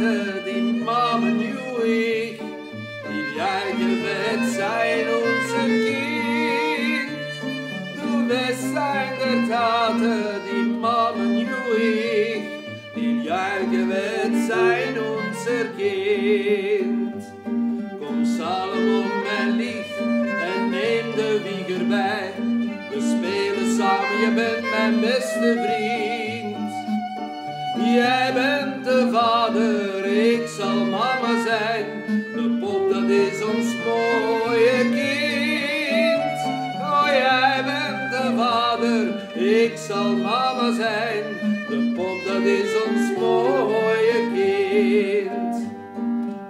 taten, die mama nu ik. Die jij werd zijn onze kind. Du wirst sein der Taten, die mama nu ik. Die jij werd zijn onze kind. Kom Salomo mijn lief en neem de wieg erbij. We spelen samen, je bent mijn beste vriend. Jij bent de vader, ik zal mama zijn. De pop, dat is ons mooie kind. Oh, jij bent de vader, ik zal mama zijn. De pop, dat is ons mooie kind.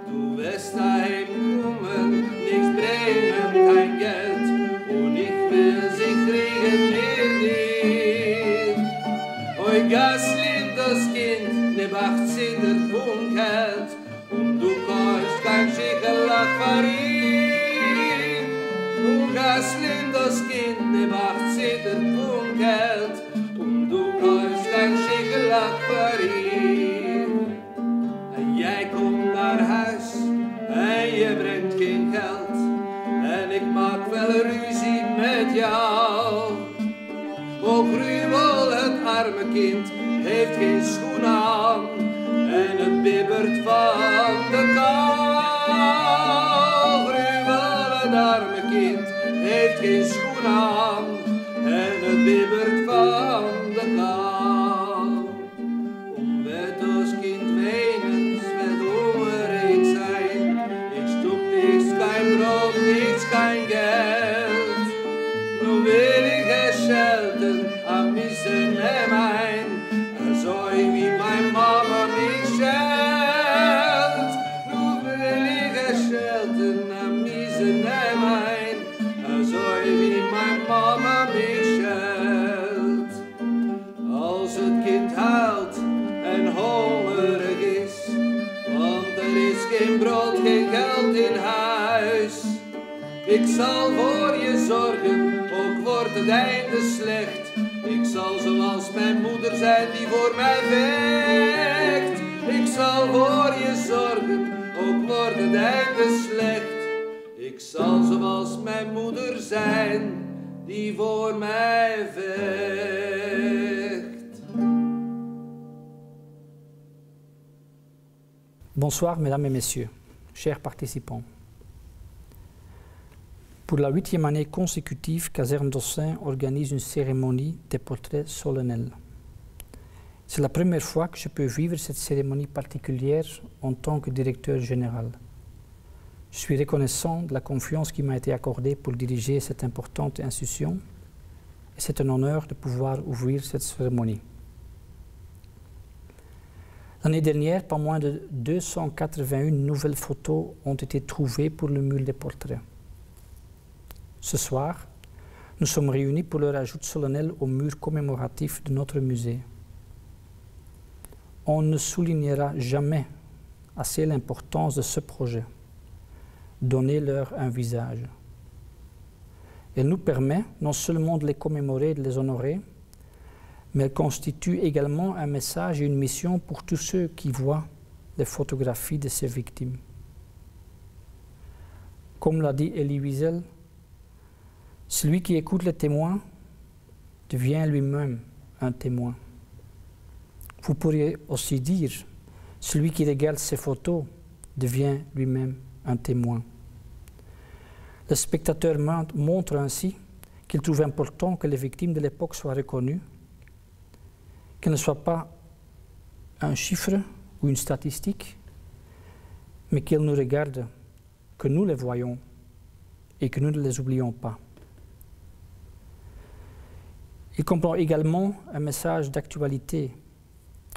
Du wirst daheim kommen, nichts bringen, kein Geld. Und ich will sie kriegen mehr nicht. Oi, Gaslin, das Kind, ne 18er Punkt. Und du kaufst kein Schickelach für ihn. Oh, Gaslin, das Kind, ne 18er Punkt. Und du kaufst kein Schickelach für ihn. En jij komt naar huis en je brengt geen geld. En ik maak wel ruzie met jou. O gruwel, het arme kind heeft geen schoen aan. En het bibbert van de kou. Gruwel, het arme kind heeft geen schoen aan. En het bibbert van de kou. Om werd als kind wenens, werd hongerig zijn. Ik stoep niks, kein brood, niets, kein Geld. Nu wil ik schelten, am missen mein. So wie mein Mama mich schelt. Nu will ich schelten, am missen mein. So wie mein Mama mich schelt. Als het kind huilt en hongerig is, want is geen brood, geen geld in huis. Ik zal voor je zorgen, ook wordt het einde slecht. Ik zal zoals mijn moeder zijn die voor mij vecht. Ik zal voor je zorgen, ook wordt het einde slecht. Ik zal zoals mijn moeder zijn die voor mij vecht. Bonsoir mesdames et messieurs, chers participants. Pour la 8e année consécutive, Caserne d'Ossem organise une cérémonie des portraits solennels. C'est la première fois que je peux vivre cette cérémonie particulière en tant que directeur général. Je suis reconnaissant de la confiance qui m'a été accordée pour diriger cette importante institution et c'est un honneur de pouvoir ouvrir cette cérémonie. L'année dernière, pas moins de 281 nouvelles photos ont été trouvées pour le mur des portraits. Ce soir, nous sommes réunis pour leur ajout solennel au mur commémoratif de notre musée. On ne soulignera jamais assez l'importance de ce projet. Donnez-leur un visage. Elle nous permet non seulement de les commémorer et de les honorer, mais elle constitue également un message et une mission pour tous ceux qui voient les photographies de ces victimes. Comme l'a dit Elie Wiesel, celui qui écoute les témoins devient lui-même un témoin. Vous pourriez aussi dire, celui qui regarde ces photos devient lui-même un témoin. Le spectateur montre ainsi qu'il trouve important que les victimes de l'époque soient reconnues, qu'elles ne soient pas un chiffre ou une statistique, mais qu'elles nous regardent, que nous les voyons et que nous ne les oublions pas. Il comprend également un message d'actualité,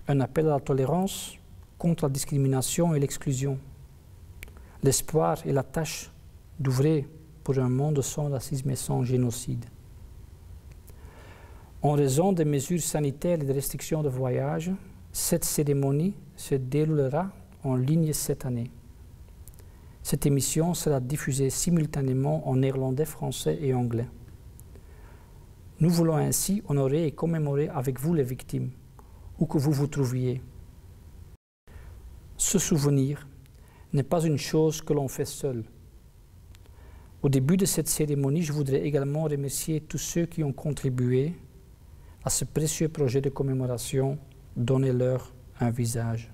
un appel à la tolérance contre la discrimination et l'exclusion, l'espoir et la tâche d'œuvrer pour un monde sans racisme et sans génocide. En raison des mesures sanitaires et des restrictions de voyage, cette cérémonie se déroulera en ligne cette année. Cette émission sera diffusée simultanément en néerlandais, français et anglais. Nous voulons ainsi honorer et commémorer avec vous les victimes, où que vous vous trouviez. se souvenir n'est pas une chose que l'on fait seul. Au début de cette cérémonie, je voudrais également remercier tous ceux qui ont contribué à ce précieux projet de commémoration, donnez-leur un visage.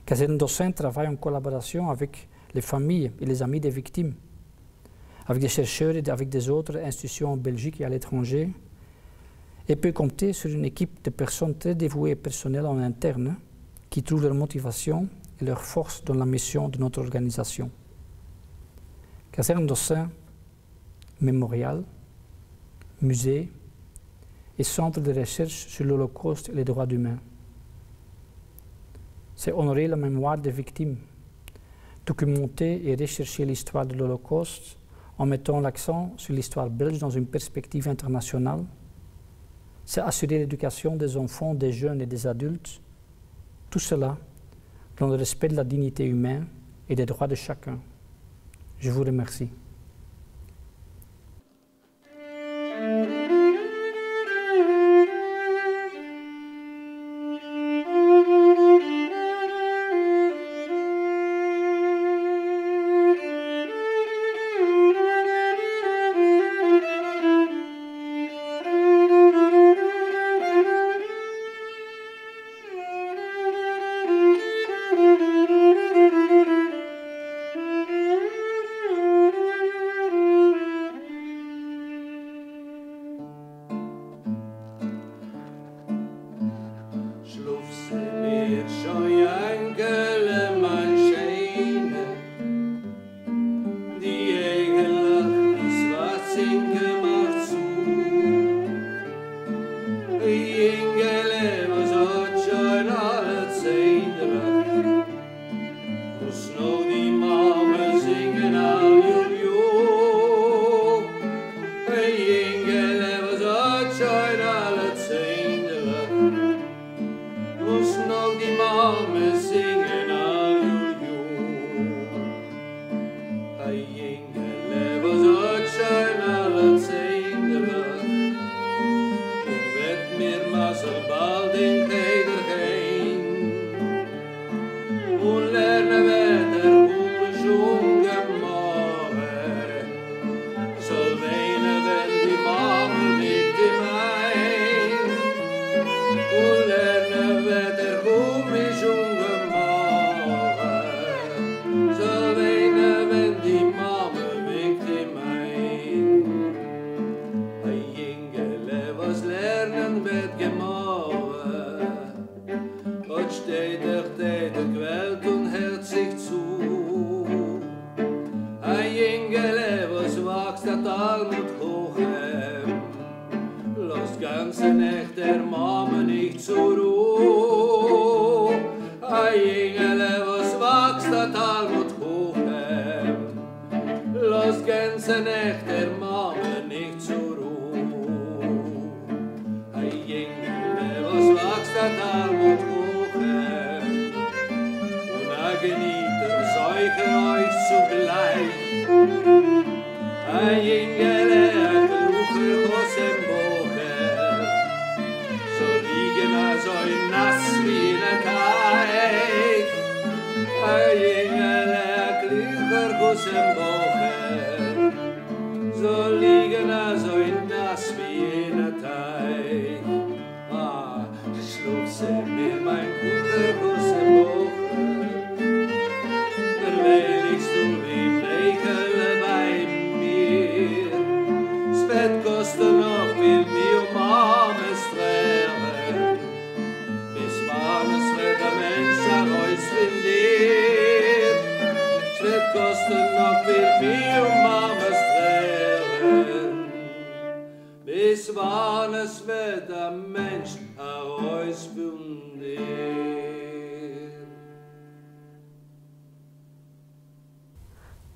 Caserne d'Ossem travaille en collaboration avec les familles et les amis des victimes, avec des chercheurs et avec des autres institutions en Belgique et à l'étranger, et peut compter sur une équipe de personnes très dévouées et personnelles en interne qui trouvent leur motivation et leur force dans la mission de notre organisation. Caserne d'Ossem, mémorial, musée et centre de recherche sur l'Holocauste et les droits humains. C'est honorer la mémoire des victimes, documenter et rechercher l'histoire de l'Holocauste en mettant l'accent sur l'histoire belge dans une perspective internationale. C'est assurer l'éducation des enfants, des jeunes et des adultes, tout cela dans le respect de la dignité humaine et des droits de chacun. Je vous remercie.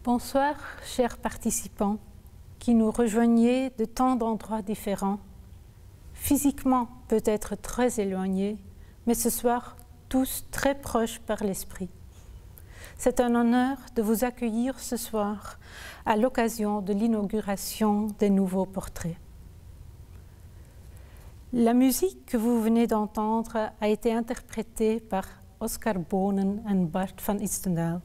Bonsoir, chers participants, qui nous rejoignez de tant d'endroits différents, physiquement peut-être très éloignés, mais ce soir tous très proches par l'esprit. C'est un honneur de vous accueillir ce soir à l'occasion de l'inauguration des nouveaux portraits. La musique que vous venez d'entendre a été interprétée par Oscar Bonen et Bart van Istendael.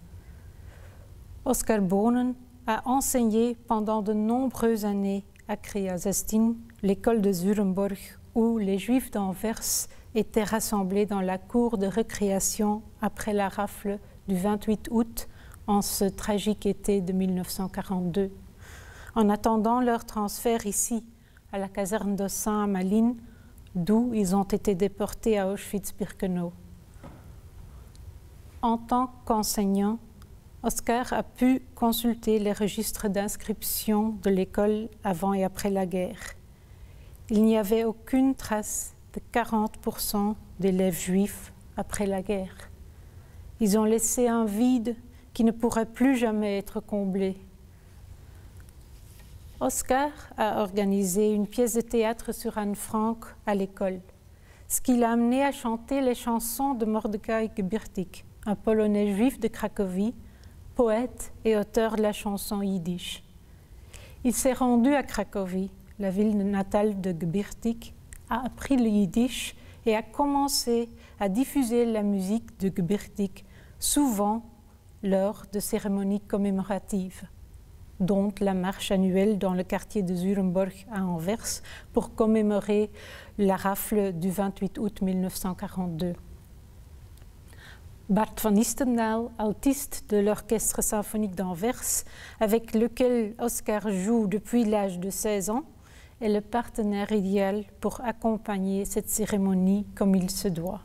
Oscar Bonen a enseigné pendant de nombreuses années à Kriazestin, l'école de Zurenborg, où les Juifs d'Anvers étaient rassemblés dans la cour de récréation après la rafle du 28 août en ce tragique été de 1942. En attendant leur transfert ici, à la caserne d'Ossin à Malines, d'où ils ont été déportés à Auschwitz-Birkenau. En tant qu'enseignant, Oscar a pu consulter les registres d'inscription de l'école avant et après la guerre. Il n'y avait aucune trace de 40% d'élèves juifs après la guerre. Ils ont laissé un vide qui ne pourrait plus jamais être comblé. Oscar a organisé une pièce de théâtre sur Anne Frank à l'école, ce qui l'a amené à chanter les chansons de Mordechai Gebirtig, un Polonais juif de Cracovie, poète et auteur de la chanson yiddish. Il s'est rendu à Cracovie, la ville natale de Gebirtig, a appris le yiddish et a commencé à diffuser la musique de Gebirtig, souvent lors de cérémonies commémoratives, dont la marche annuelle dans le quartier de Zurenborg à Anvers pour commémorer la rafle du 28 août 1942. Bart van Istendael, altiste de l'Orchestre symphonique d'Anvers, avec lequel Oscar joue depuis l'âge de 16 ans, est le partenaire idéal pour accompagner cette cérémonie comme il se doit.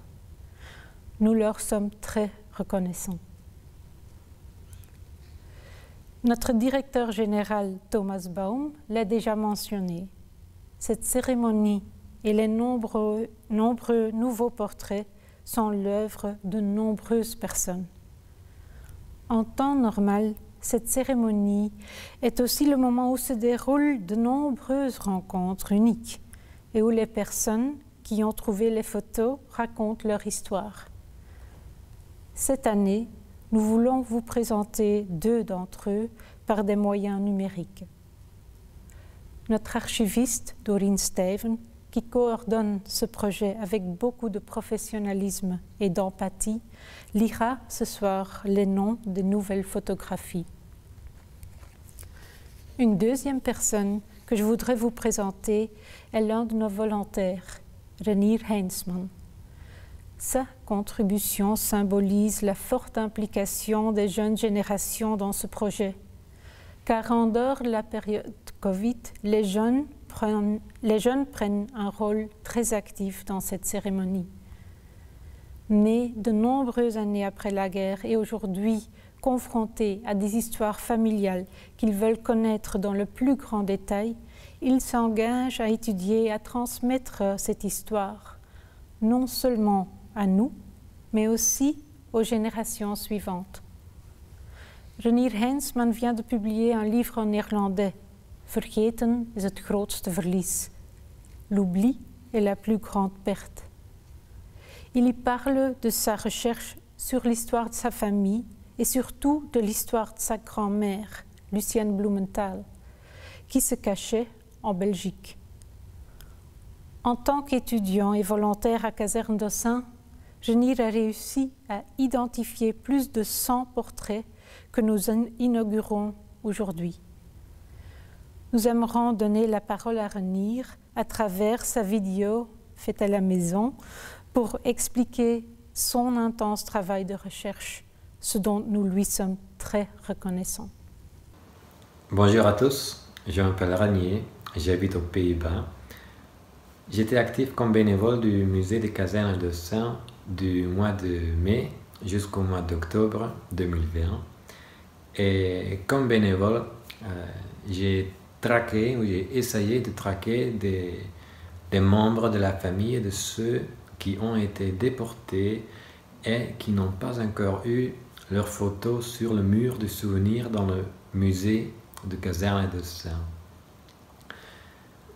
Nous leur sommes très reconnaissants. Notre directeur général Thomas Baum l'a déjà mentionné. Cette cérémonie et les nombreux nouveaux portraits sont l'œuvre de nombreuses personnes. En temps normal, cette cérémonie est aussi le moment où se déroulent de nombreuses rencontres uniques et où les personnes qui ont trouvé les photos racontent leur histoire. Cette année, nous voulons vous présenter 2 d'entre eux par des moyens numériques. Notre archiviste, Doreen Steven, qui coordonne ce projet avec beaucoup de professionnalisme et d'empathie, lira ce soir les noms des nouvelles photographies. Une deuxième personne que je voudrais vous présenter est l'un de nos volontaires, Renier Heinzmann. Sa contribution symbolise la forte implication des jeunes générations dans ce projet, car en dehors de la période Covid, les jeunes prennent un rôle très actif dans cette cérémonie. Nés de nombreuses années après la guerre et aujourd'hui confrontés à des histoires familiales qu'ils veulent connaître dans le plus grand détail, ils s'engagent à étudier et à transmettre cette histoire, non seulement à nous, mais aussi aux générations suivantes. Renier Heinzmann vient de publier un livre en néerlandais, Vergeten is het grootste verlies. L'oubli est la plus grande perte. Il y parle de sa recherche sur l'histoire de sa famille et surtout de l'histoire de sa grand-mère, Lucienne Blumenthal, qui se cachait en Belgique. En tant qu'étudiant et volontaire à Caserne d'Ossin, Renier a réussi à identifier plus de 100 portraits que nous inaugurons aujourd'hui. Nous aimerons donner la parole à Renier à travers sa vidéo faite à la maison pour expliquer son intense travail de recherche, ce dont nous lui sommes très reconnaissants. Bonjour à tous, je m'appelle Renier, j'habite aux Pays-Bas. J'étais actif comme bénévole du musée des casernes d'Ossin du mois de mai jusqu'au mois d'octobre 2020. Et comme bénévole, j'ai essayé de traquer des membres de la famille de ceux qui ont été déportés et qui n'ont pas encore eu leurs photos sur le mur de souvenirs dans le musée de caserne d'Ossin.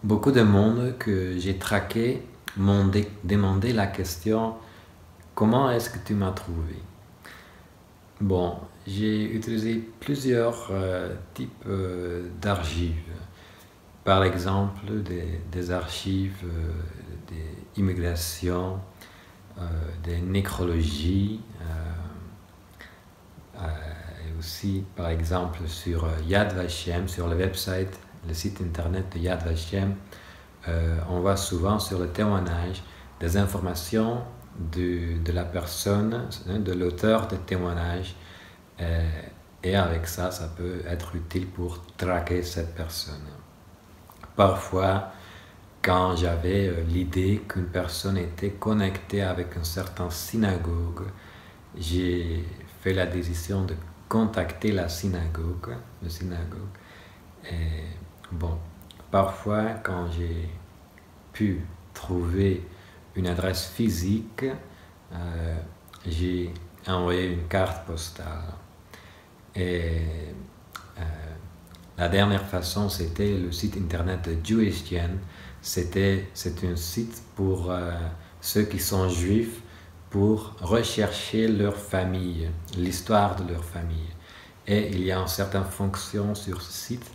Beaucoup de monde que j'ai traqué m'ont demandé la question « Comment est-ce que tu m'as trouvé ?» Bon, j'ai utilisé plusieurs types d'archives. Par exemple, des archives d'immigration, des nécrologies, et aussi par exemple sur Yad Vashem, sur le website, le site internet de Yad Vashem, on voit souvent sur le témoignage des informations de la personne, de l'auteur de témoignage, et avec ça, ça peut être utile pour traquer cette personne. Parfois, quand j'avais l'idée qu'une personne était connectée avec une certaine synagogue, j'ai fait la décision de contacter le synagogue. Et bon, parfois, quand j'ai pu trouver une adresse physique, j'ai envoyé une carte postale. Et la dernière façon, c'était le site internet de JewishGen. C'est un site pour ceux qui sont juifs, pour rechercher leur famille, l'histoire de leur famille. Et il y a une certaine fonction sur ce site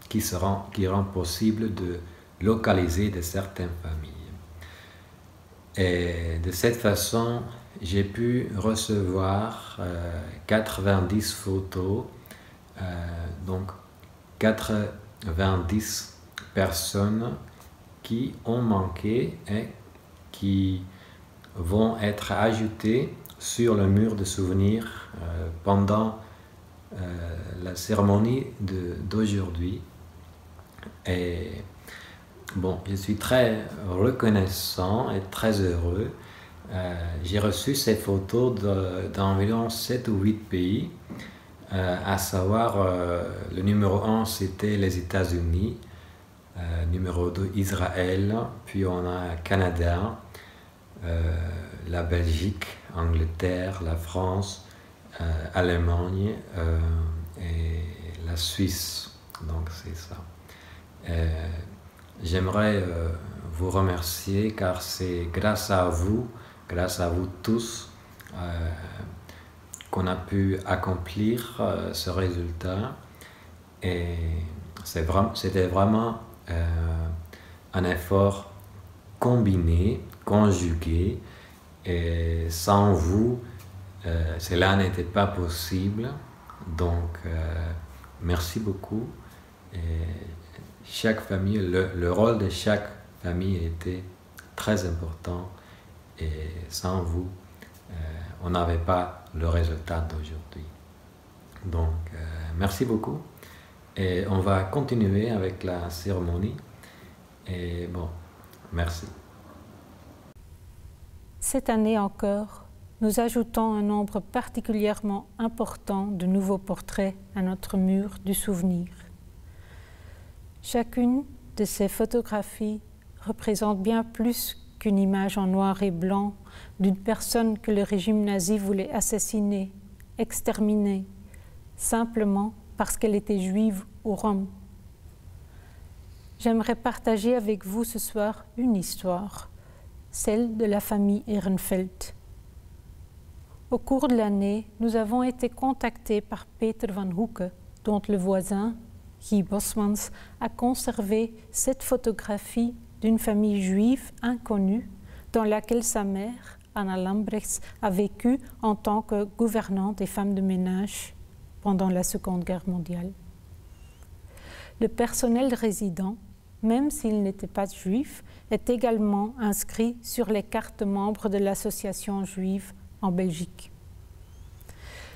qui rend possible de localiser de certaines familles. Et de cette façon, j'ai pu recevoir 90 photos, donc 90 personnes qui ont manqué et qui vont être ajoutées sur le mur de souvenirs pendant la cérémonie d'aujourd'hui. Et bon, je suis très reconnaissant et très heureux. J'ai reçu ces photos d'environ 7 ou 8 pays, à savoir le numéro 1 c'était les États-Unis, numéro 2 Israël, puis on a Canada, la Belgique, Angleterre, la France, Allemagne et la Suisse. Donc c'est ça. J'aimerais vous remercier car c'est grâce à vous tous, qu'on a pu accomplir ce résultat. Et c'était vraiment un effort combiné, conjugué, et sans vous, cela n'était pas possible. Donc, merci beaucoup. Et chaque famille, le rôle de chaque famille était très important, et sans vous, on n'avait pas le résultat d'aujourd'hui. Donc, merci beaucoup. Et on va continuer avec la cérémonie. Et bon, merci. Cette année encore, nous ajoutons un nombre particulièrement important de nouveaux portraits à notre mur du souvenir. Chacune de ces photographies représente bien plus qu'une image en noir et blanc d'une personne que le régime nazi voulait assassiner, exterminer, simplement parce qu'elle était juive ou rom. J'aimerais partager avec vous ce soir une histoire, celle de la famille Ehrenfeld. Au cours de l'année, nous avons été contactés par Peter van Hoeke, dont le voisin, Guy Bosmans, a conservé cette photographie d'une famille juive inconnue dans laquelle sa mère, Anna Lambrechts, a vécu en tant que gouvernante des femmes de ménage pendant la Seconde Guerre mondiale. Le personnel résident, même s'il n'était pas juif, est également inscrit sur les cartes membres de l'association juive en Belgique.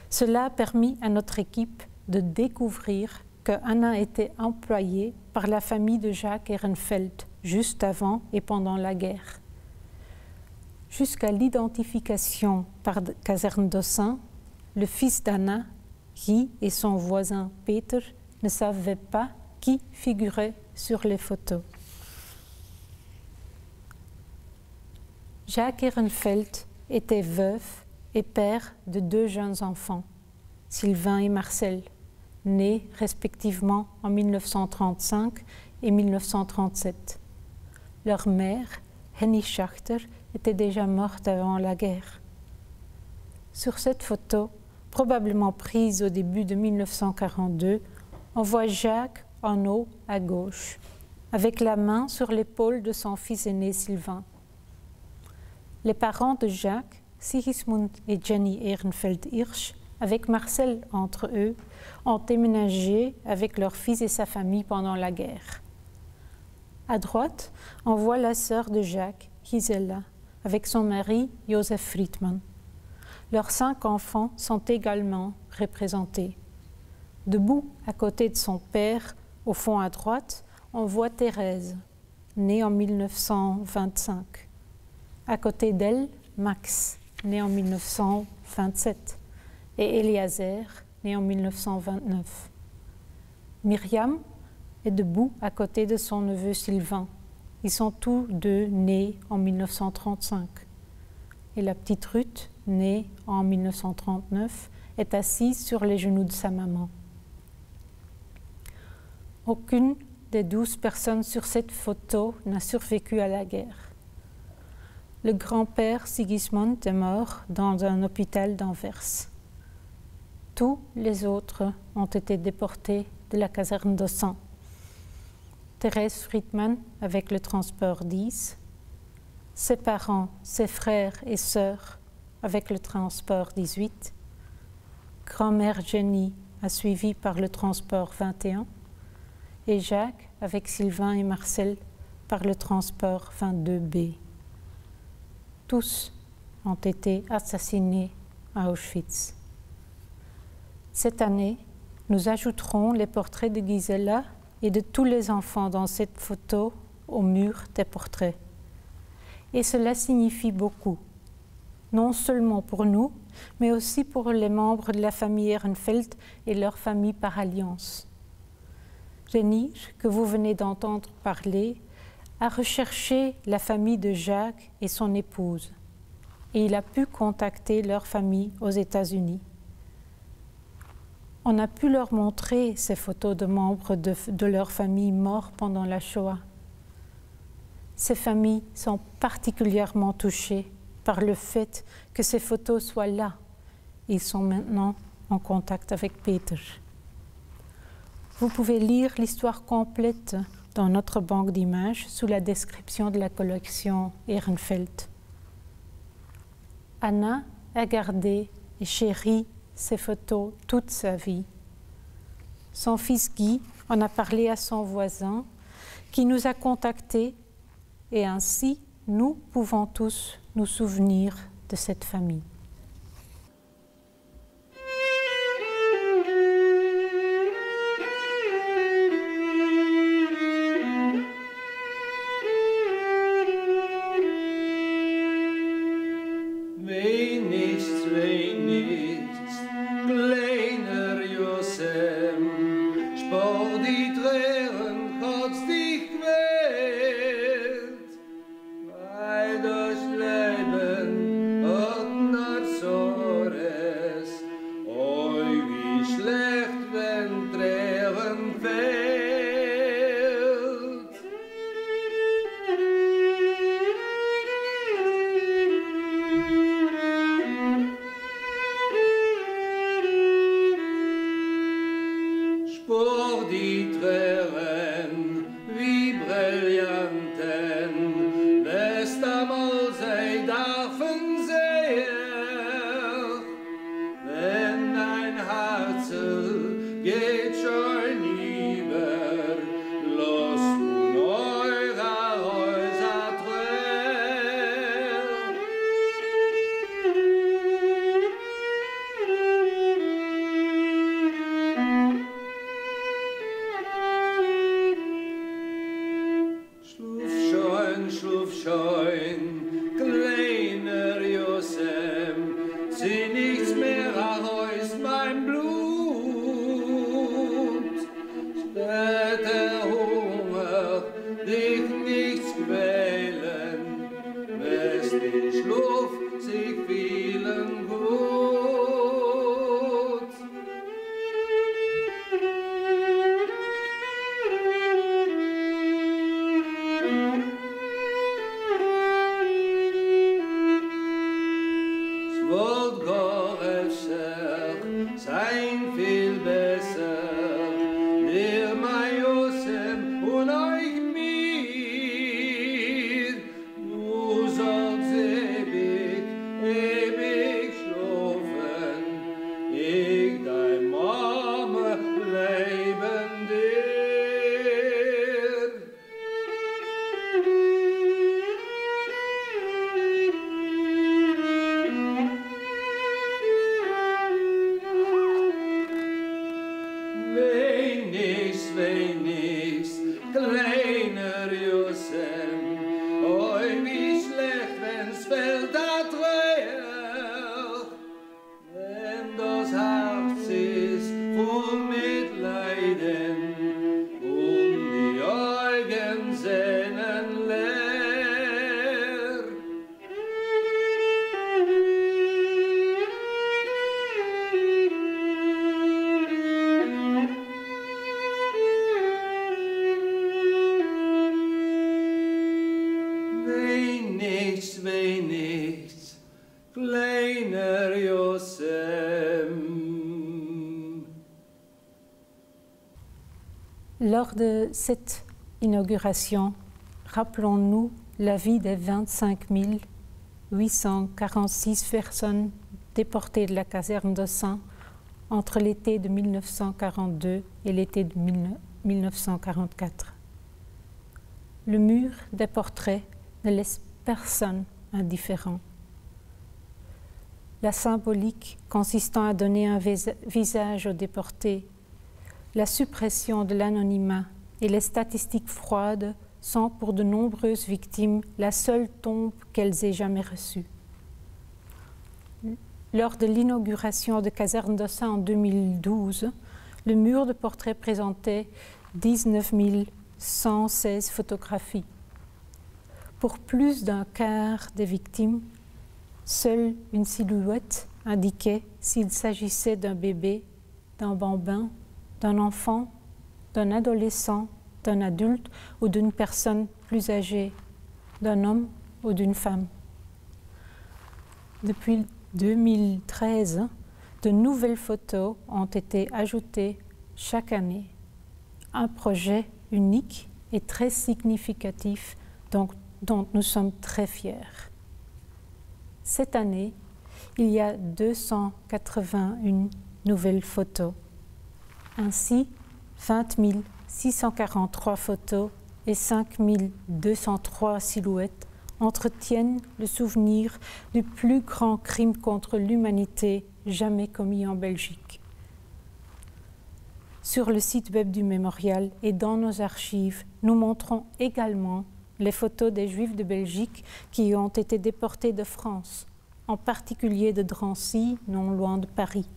Cela a permis à notre équipe de découvrir que Anna était employée par la famille de Jacques Ehrenfeld juste avant et pendant la guerre. Jusqu'à l'identification par Caserne d'Ossun, le fils d'Anna, Guy, et son voisin Peter ne savaient pas qui figurait sur les photos. Jacques Ehrenfeld était veuf et père de 2 jeunes enfants, Sylvain et Marcel, nés respectivement en 1935 et 1937. Leur mère, Henny Schachter, était déjà morte avant la guerre. Sur cette photo, probablement prise au début de 1942, on voit Jacques en haut à gauche, avec la main sur l'épaule de son fils aîné Sylvain. Les parents de Jacques, Sigismund et Jenny Ehrenfeld-Hirsch, avec Marcel entre eux, ont déménagé avec leur fils et sa famille pendant la guerre. À droite, on voit la sœur de Jacques, Gisela, avec son mari, Josef Friedmann. Leurs 5 enfants sont également représentés. Debout à côté de son père, au fond à droite, on voit Thérèse, née en 1925. À côté d'elle, Max, né en 1927, et Eliezer, né en 1929. Myriam est debout à côté de son neveu Sylvain. Ils sont tous deux nés en 1935. Et la petite Ruth, née en 1939, est assise sur les genoux de sa maman. Aucune des 12 personnes sur cette photo n'a survécu à la guerre. Le grand-père Sigismund est mort dans un hôpital d'Anvers. Tous les autres ont été déportés de la caserne d'Ossan. Thérèse Friedmann avec le transport 10, ses parents, ses frères et sœurs avec le transport 18, grand-mère Jenny a suivi par le transport 21 et Jacques avec Sylvain et Marcel par le transport 22B. Tous ont été assassinés à Auschwitz. Cette année, nous ajouterons les portraits de Gisela et de tous les enfants dans cette photo au mur des portraits. Et cela signifie beaucoup, non seulement pour nous, mais aussi pour les membres de la famille Ehrenfeld et leur famille par alliance. Jenny, que vous venez d'entendre parler, a recherché la famille de Jacques et son épouse, et il a pu contacter leur famille aux États-Unis. On a pu leur montrer ces photos de membres de leur famille morts pendant la Shoah. Ces familles sont particulièrement touchées par le fait que ces photos soient là. Ils sont maintenant en contact avec Peter. Vous pouvez lire l'histoire complète dans notre banque d'images sous la description de la collection Ehrenfeld. Anna a gardé et chéri ces photos toute sa vie. Son fils Guy en a parlé à son voisin qui nous a contactés et ainsi nous pouvons tous nous souvenir de cette famille. nichts wie nichts, kleiner Josem. Lors de cette inauguration, rappelons-nous la vie des 25 846 personnes déportées de la caserne d'Ossens entre l'été de 1942 et l'été de 1944. Le mur des portraits ne laisse personne indifférent. La symbolique consistant à donner un visage aux déportés, la suppression de l'anonymat et les statistiques froides sont pour de nombreuses victimes la seule tombe qu'elles aient jamais reçue. Lors de l'inauguration de Caserne d'Ossens en 2012, le mur de portraits présentait 19 116 photographies. Pour plus d'un quart des victimes, seule une silhouette indiquait s'il s'agissait d'un bébé, d'un bambin, d'un enfant, d'un adolescent, d'un adulte ou d'une personne plus âgée, d'un homme ou d'une femme. Depuis 2013, de nouvelles photos ont été ajoutées chaque année. Un projet unique et très significatif dont nous sommes très fiers. Cette année, il y a 281 nouvelles photos. Ainsi, 20 643 photos et 5 203 silhouettes entretiennent le souvenir du plus grand crime contre l'humanité jamais commis en Belgique. Sur le site web du mémorial et dans nos archives, nous montrons également les photos des Juifs de Belgique qui ont été déportés de France, en particulier de Drancy, non loin de Paris.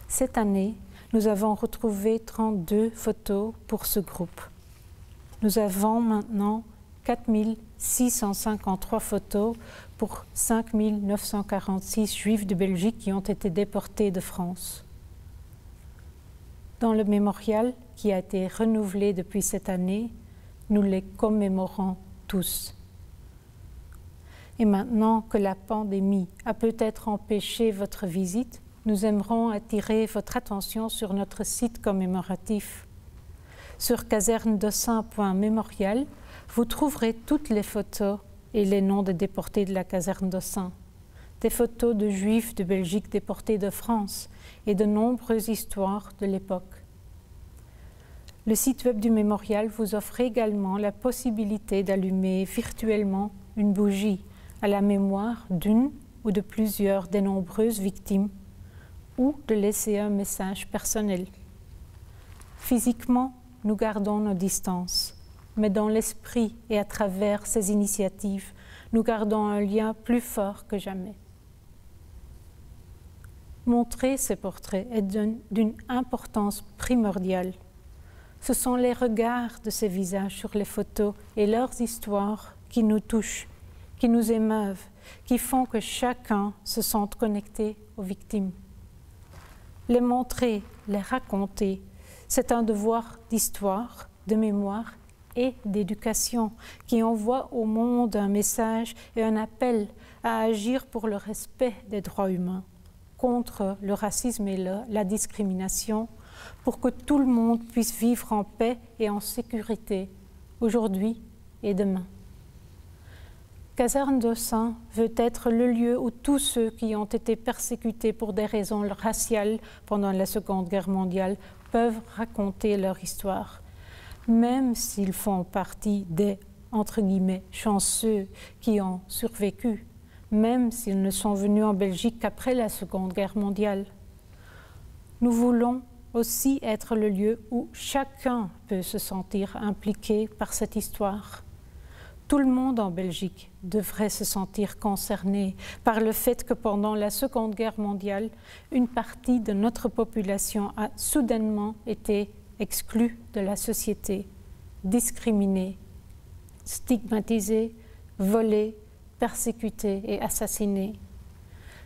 Cette année, nous avons retrouvé 32 photos pour ce groupe. Nous avons maintenant 4 653 photos pour 5 946 Juifs de Belgique qui ont été déportés de France. Dans le mémorial qui a été renouvelé depuis cette année, nous les commémorons tous. Et maintenant que la pandémie a peut-être empêché votre visite, nous aimerons attirer votre attention sur notre site commémoratif. Sur casernedossens.mémorial, vous trouverez toutes les photos et les noms des déportés de la caserne d'Ossens, des photos de Juifs de Belgique déportés de France et de nombreuses histoires de l'époque. Le site web du mémorial vous offre également la possibilité d'allumer virtuellement une bougie à la mémoire d'une ou de plusieurs des nombreuses victimes ou de laisser un message personnel. Physiquement, nous gardons nos distances, mais dans l'esprit et à travers ces initiatives, nous gardons un lien plus fort que jamais. Montrer ces portraits est d'une importance primordiale. Ce sont les regards de ces visages sur les photos et leurs histoires qui nous touchent, qui nous émeuvent, qui font que chacun se sente connecté aux victimes. Les montrer, les raconter, c'est un devoir d'histoire, de mémoire et d'éducation qui envoie au monde un message et un appel à agir pour le respect des droits humains, contre le racisme et la discrimination, pour que tout le monde puisse vivre en paix et en sécurité, aujourd'hui et demain. Caserne d'Ossens veut être le lieu où tous ceux qui ont été persécutés pour des raisons raciales pendant la Seconde Guerre mondiale peuvent raconter leur histoire, même s'ils font partie des, entre guillemets, chanceux qui ont survécu, même s'ils ne sont venus en Belgique qu'après la Seconde Guerre mondiale. Nous voulons aussi être le lieu où chacun peut se sentir impliqué par cette histoire. Tout le monde en Belgique devrait se sentir concerné par le fait que pendant la Seconde Guerre mondiale, une partie de notre population a soudainement été exclue de la société, discriminée, stigmatisée, volée, persécutée et assassinée.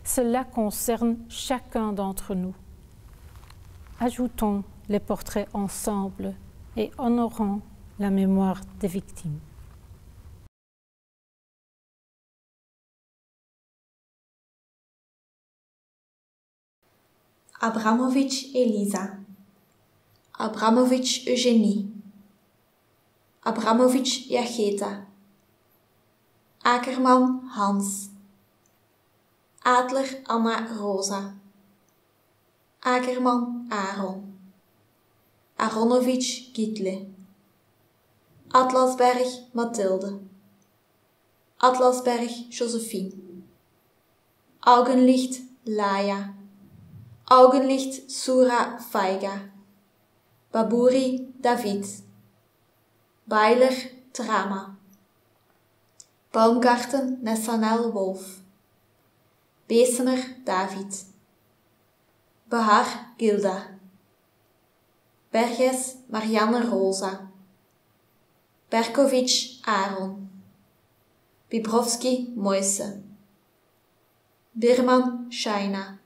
Cela concerne chacun d'entre nous. Ajoutons les portraits ensemble et honorons la mémoire des victimes. Abramovic Elisa, Abramovic Eugenie, Abramovic Jageta, Akerman Hans, Adler Anna Rosa, Akerman Aaron, Aronovic Gitle, Atlasberg Mathilde, Atlasberg Josephine, Augenlicht Laia, Augenlicht Sura Faiga, Baburi David, Beiler Trama, Baumgarten Nessanel Wolf, Besener David, Bahar Gilda, Berges Marianne Rosa, Berkovic Aaron, Bibrovski Moise, Birman Shaina,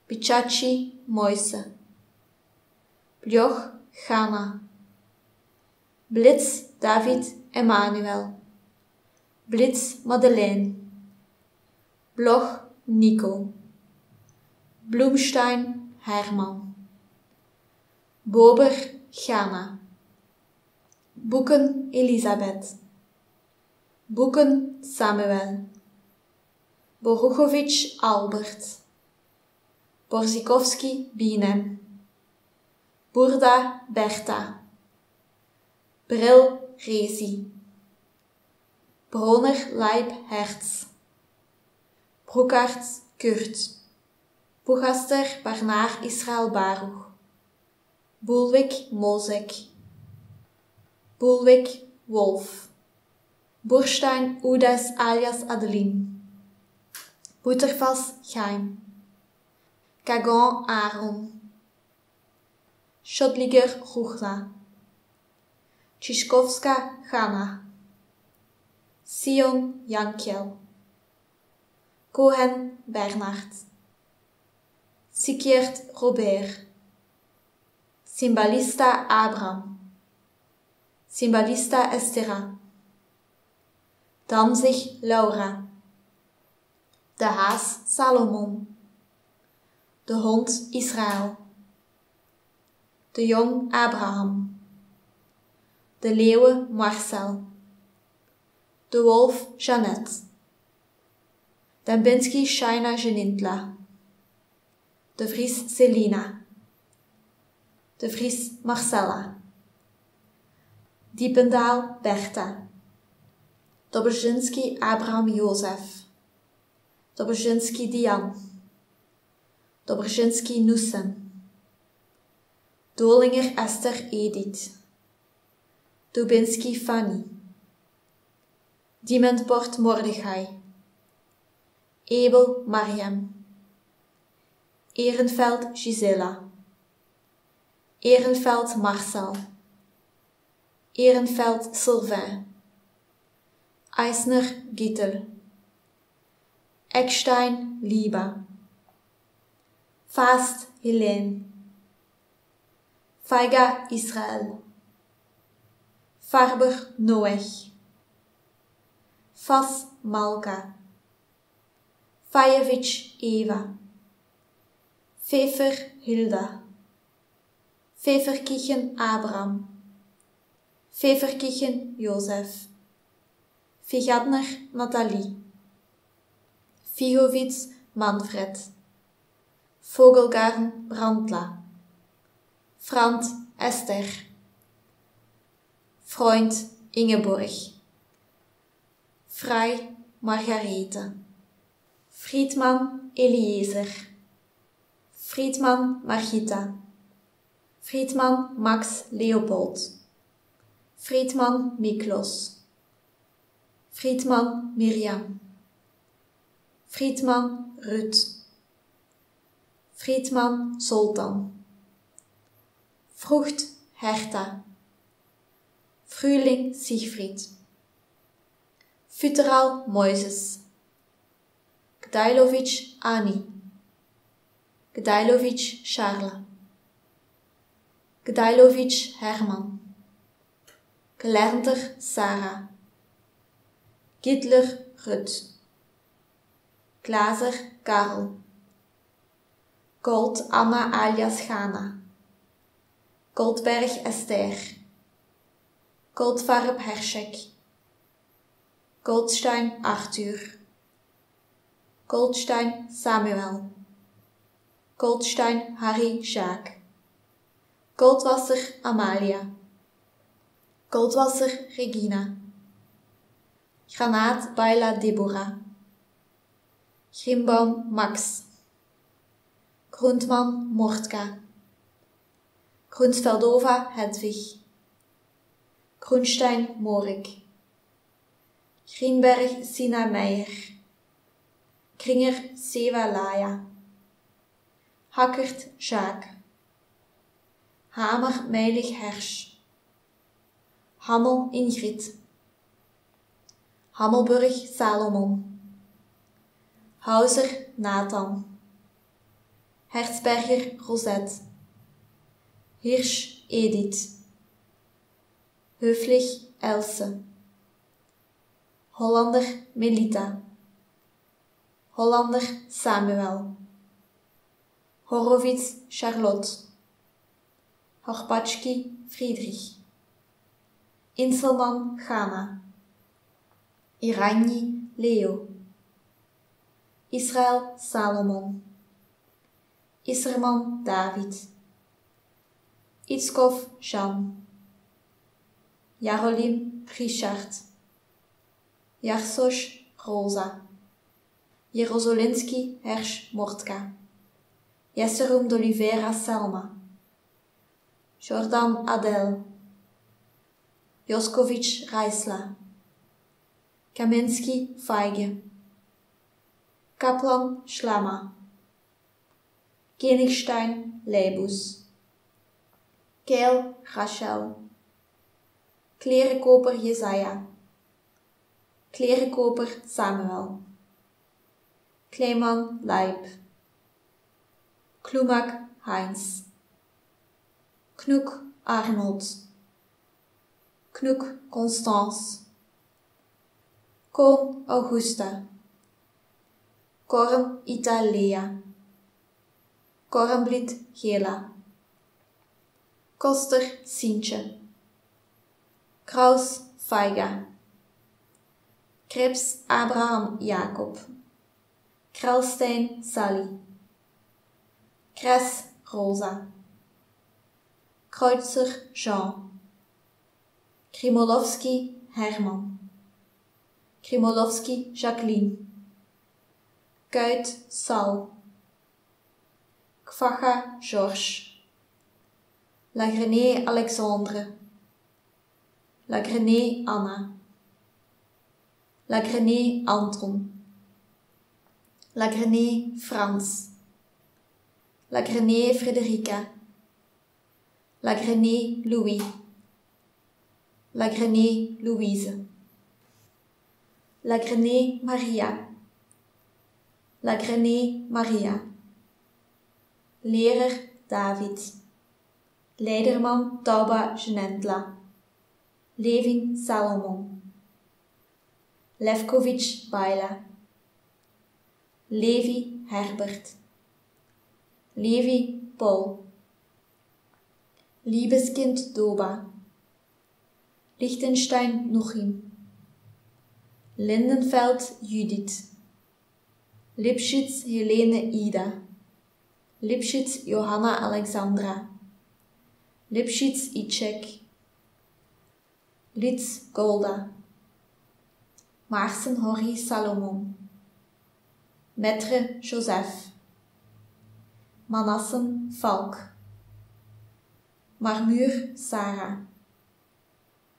Bichachi Moise, Bljoch Ghana, Blitz David Emmanuel, Blitz Madeleine, Bloch Nico, Bloemstein Herman, Bober Ghana, Boeken Elisabeth, Boeken Samuel, Boruchovic Albert, Borzikowski Binem, Burda Bertha, Bril Rezi, Bronner Leib Hertz, Broekart Kurt, Boegaster Barnaar Israël Baruch, Boelwik Mozek, Boelwik Wolf, Burstein Udas alias Adeline, Boetervas Chaim, Kagon Aaron, Schotliger Ruchna, Tschiskovska Ghana, Sion Jankiel, Cohen Bernard, Sikiert Robert, Cymbalista Abraham, Cymbalista Estera, Danzig Laura, de haas Salomon, de hond Israël, de jong Abraham, de leeuwe Marcel, de wolf Jeannette, Dembinski Shaina Genintla, de Vries Selina, de Vries Marcella, Diependaal Bertha, Dobrzinski Abraham Jozef, Dobrzinski Dian, Dobrzinski Nussen, Dolinger Esther Edith, Dubinski Fanny, Dimentbord Mordechai, Ebel Mariam, Ehrenfeld Gisela, Ehrenfeld Marcel, Ehrenfeld Sylvain, Eisner Gittel, Eckstein Liba, Fast Helene, Faiga Israël, Farber Noech, Fas Malka, Fajevic Eva, Pfeffer Hilda, Pfefferkichen Abraham, Pfefferkichen Jozef, Figadner Nathalie, Figovits Manfred, Vogelgarn Brandla, Frant Esther, Freund Ingeborg, Frei Margarethe, Friedman Eliezer, Friedman Margita, Friedman Max Leopold, Friedman Miklos, Friedman Mirjam, Friedman Ruth, Friedman Sultan, Vrucht Herta, Frühling Siegfried, Futteral Moises, Gdailovic Ani, Gdailovic Charles, Gdailovic Herman, Gelernter Sarah, Gidler Rut, Glaser Karel, Gold Anna alias Ghana. Goldberg Esther. Goldfarb Herschek. Goldstein Arthur. Goldstein Samuel. Goldstein Harry Jacques. Goldwasser Amalia. Goldwasser Regina. Granaat Baila Deborah. Grimbaum Max. Grundmann Mortka. Grundfeldova Hedwig. Grunstein Morik. Greenberg Sina Meijer. Kringer Seva Laya. Hackert Jacques. Hamer Meilig Hersch. Hammel Ingrid. Hammelburg Salomon. Hauser Nathan. Herzberger Rosette. Hirsch Edith. Höflich Else. Hollander Melita. Hollander Samuel. Horowitz Charlotte. Horpatschki Friedrich. Inselman Ghana. Iranyi Leo. Israël Salomon. Isserman David. Itskov Jean. Jarolim Richard. Jarsosh Rosa. Jerozolinski Hersch Mortka. Jesserum d'Oliveira Selma. Jordan Adel. Joskovic Reisla. Kaminski Feige. Kaplan Schlama. Kenigstein Leibus. Keil Rachel. Klerenkoper Jesaja. Klerenkoper Samuel. Kleeman Leib. Klumak Heinz. Knoek Arnold. Knoek Constance. Koon Augusta. Korn Italia. Kornblit Gela. Koster Sintje. Kraus Feiga. Krebs Abraham Jacob. Krelstein Sally. Kress Rosa. Kreutzer Jean. Krimolovski Herman. Krimolovski Jacqueline. Kuit Sal. Kvacha Georges. Lagrené Alexandre. Lagrené Anna. Lagrené Anton. Lagrené Frans. Lagrené Frederica. Lagrené Louis. Lagrené Louise. Lagrené Maria. Lagrené Maria. Lehrer David. Leiderman Tauba Genendla. Levin Salomon. Levkovic Baila. Levi Herbert. Levi Paul. Liebeskind Doba. Lichtenstein Nuchim. Lindenfeld Judith. Lipschitz Helene Ida. Lipschitz Johanna Alexandra. Lipschitz Icek. Litz Golda. Maarsen Horry Salomon. Maître Joseph. Manassen Falk. Marmuur Sarah.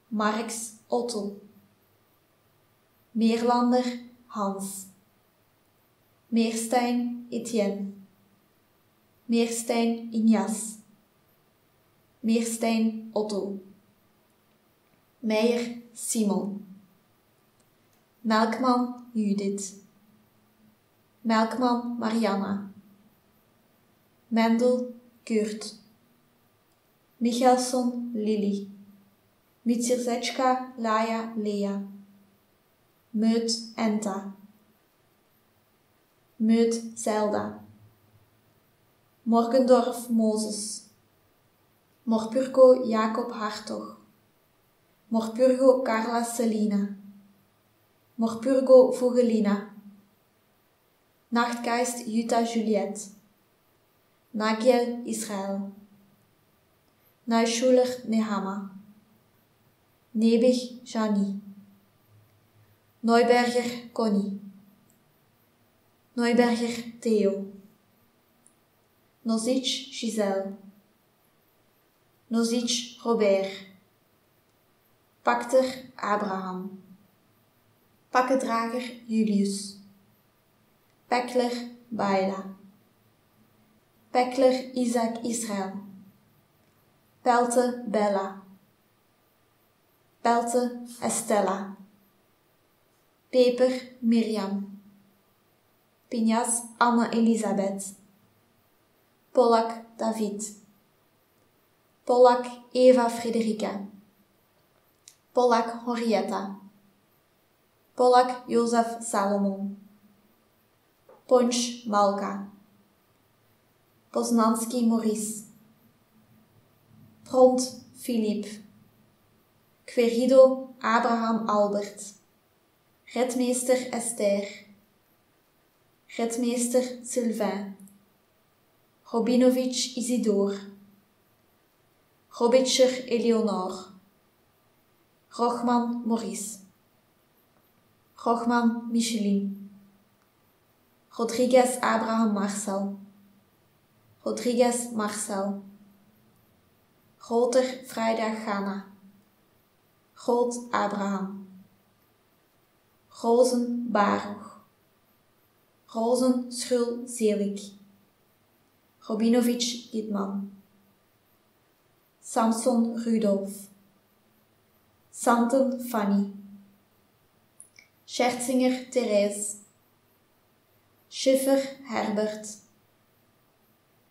Marx Otto. Meerlander Hans. Meerstein Etienne. Meerstein Ignace. Meerstein Otto. Meijer Simon. Melkman Judith. Melkman Marianna. Mendel Kurt. Michelson Lily. Mitsirzetska Laya Lea. Meut Enta. Meut Zelda. Morgendorf Moses, Morpurgo Jacob Hartog, Morpurgo Carla Selina, Morpurgo Vogelina, Nachtgeist Jutta Juliette, Nagiel Israel, Naischuler Nehama, Nebig Jani, Neuberger Connie, Neuberger Theo, Nozic Giselle, Nozic Robert, Pakter Abraham, Pakkendrager Julius, Pekler Baila, Pekler Isaac Israel, Pelte Bella, Pelte Estella, Peper Mirjam, Pinjas Anne-Elisabeth, Pollak David, Pollak Eva Frederica, Pollak Henrietta, Pollak Jozef Salomon, Ponch Malka, Poznanski Maurice, Pront Philippe, Querido Abraham Albert, Redmeester Esther, Redmeester Sylvain, Robinovic Isidore, Robitscher Eleonore, Rochman Maurice, Rochman Micheline, Rodriguez Abraham Marcel, Rodriguez Marcel, Groter Vrijdag Ghana, Groot Abraham, Rozen Baruch, Rozen Schul Zelig, Robinovic Gitman, Samson Rudolf, Santen Fanny, Scherzinger Therese, Schiffer Herbert,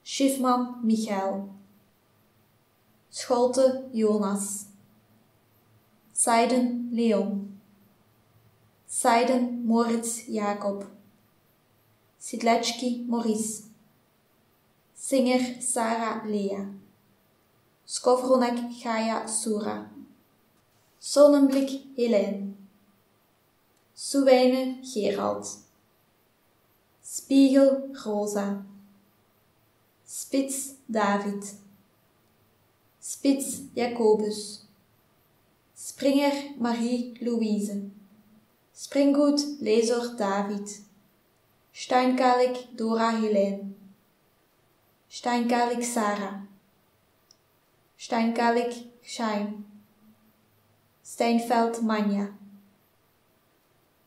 Schiffman Michael, Scholte Jonas, Seiden Leon, Seiden Moritz Jacob, Sidlecki Maurice, Singer Sarah Lea, Skovronek Gaia Sura, Sonnenblik Helene, Soewijne Gerald, Spiegel Rosa, Spits David, Spits Jacobus, Springer Marie-Louise, Springgoed Lezor David, Steinkalik Dora Helene, Steinkalik Sarah, Steinkalik Schein, Steinfeld Manja,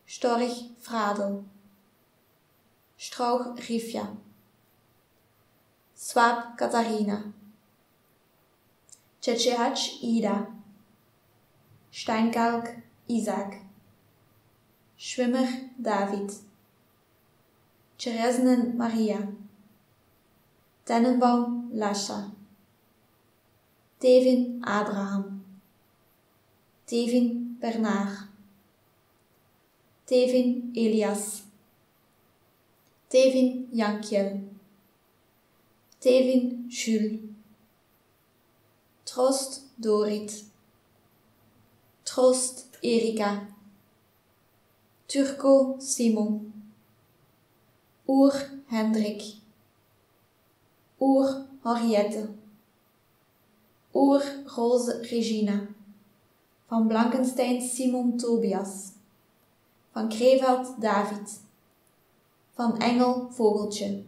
Storch Fradel, Strauch Rifja, Swaap Katharina, Tchetchehach Ida, Steinkalk Isaac, Schwimmer David, Tjereznen Maria, Tennenbaum Lasha, Tevin Abraham, Tevin Bernard, Tevin Elias, Tevin Jankiel, Tevin Jules, Troost Dorit, Troost Erika, Turco Simon, Oer Hendrik, Oer Henriette, Oer Rose Regina, van Blankenstein Simon Tobias, van Kreveld David, van Engel Vogeltje,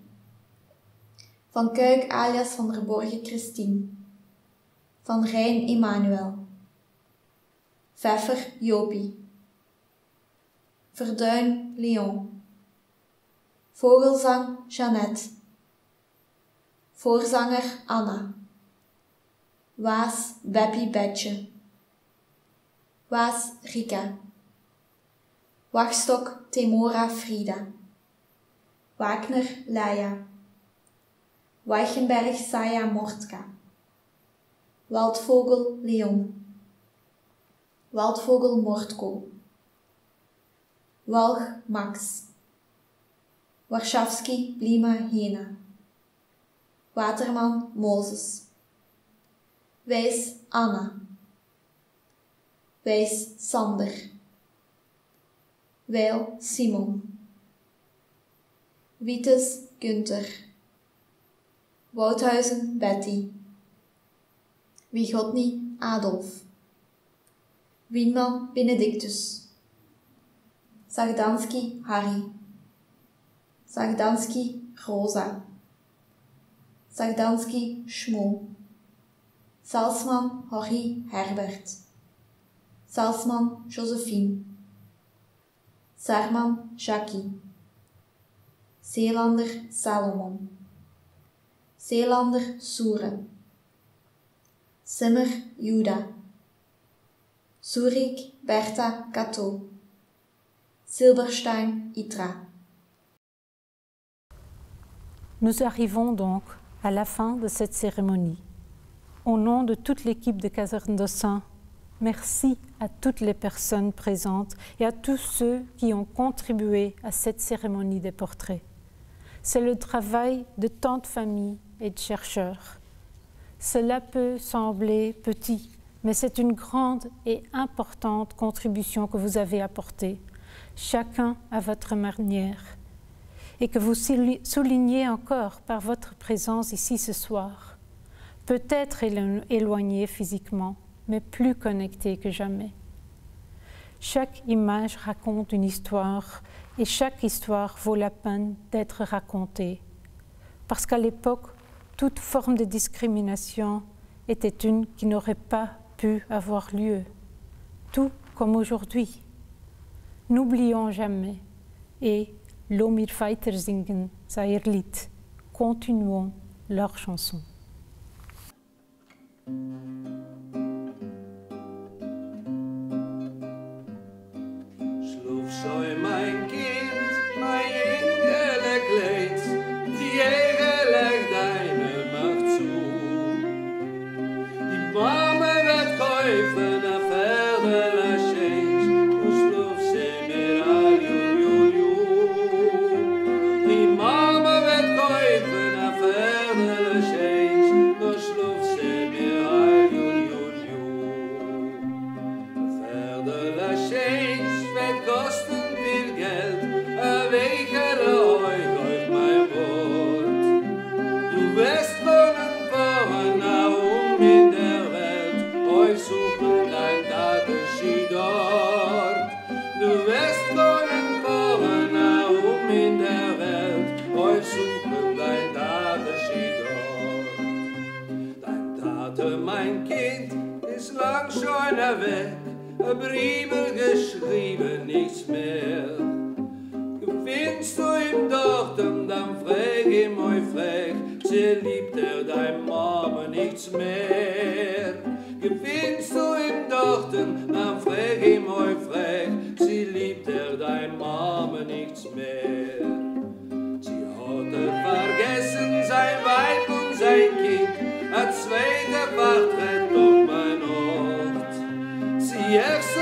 van Kuik alias van der Borge Christine, van Rijn Emmanuel, Veffer Jopie, Verduin Leon, Vogelzang Jeannette, Voorzanger Anna, Waas Beppie Betje, Waas Rika, Wachtstok Temora Frida, Wagner Laia, Weichenberg Saya Mortka, Waldvogel Leon, Waldvogel Mortko, Walch Max, Warszawski Blima Hena, Waterman Mozes. Wijs Anna. Wijs Sander. Weil Simon. Wites Günther. Wouthuizen Betty. Wigotny Adolf. Wienman Benedictus. Zagdanski Harry. Zagdanski Rosa. Zagdanski Schmo. Salzman Henri Herbert. Salzman Josephine. Sarman Jackie. Zeelander Salomon. Zeelander Soere. Simmer Juda. Surik Bertha Cato. Silberstein Itra. Nous arrivons donc à la fin de cette cérémonie. Au nom de toute l'équipe de Caserne d'Ossens, merci à toutes les personnes présentes et à tous ceux qui ont contribué à cette cérémonie des portraits. C'est le travail de tant de familles et de chercheurs. Cela peut sembler petit, mais c'est une grande et importante contribution que vous avez apportée, chacun à votre manière, et que vous soulignez encore par votre présence ici ce soir, peut-être éloignés physiquement, mais plus connectés que jamais. Chaque image raconte une histoire et chaque histoire vaut la peine d'être racontée, parce qu'à l'époque, toute forme de discrimination était une qui n'aurait pas pu avoir lieu, tout comme aujourd'hui. N'oublions jamais et Lomir weiter singen sein Lied, continuons leur chanson. Schlaf scheu mein Kind, mein Engelekleid, die Engelek deine macht zu. Die Mama wird kaufen a Pferdele Schenk, und schlaf sie mir all ju. Die Mama wird kaufen a Pferdele Schenk, und schlaf sie mir all ju. Pferdele Schenk wird kosten viel Geld, a weichere Heug auf mein Wort. Du wirst kommen vorn in der Welt, euch suchen dein Tatenschi dort. Du wirst kommen vorn in der Welt, euch suchen dein Tatenschi dort. Dein Tate, mein Kind, ist lang schon weg, a Briefel geschrieben, nichts mehr. Findest du ihm dort und dann frag ihm euch frag, sie liebt dein Mama nichts mehr. Findest du ihm dort und dann frag ihm euch frag, sie liebt dein Mama nichts mehr. Sie hatte vergessen sein Weib und sein Kind, a zweiter Porträt auf mein Ort. Sie erste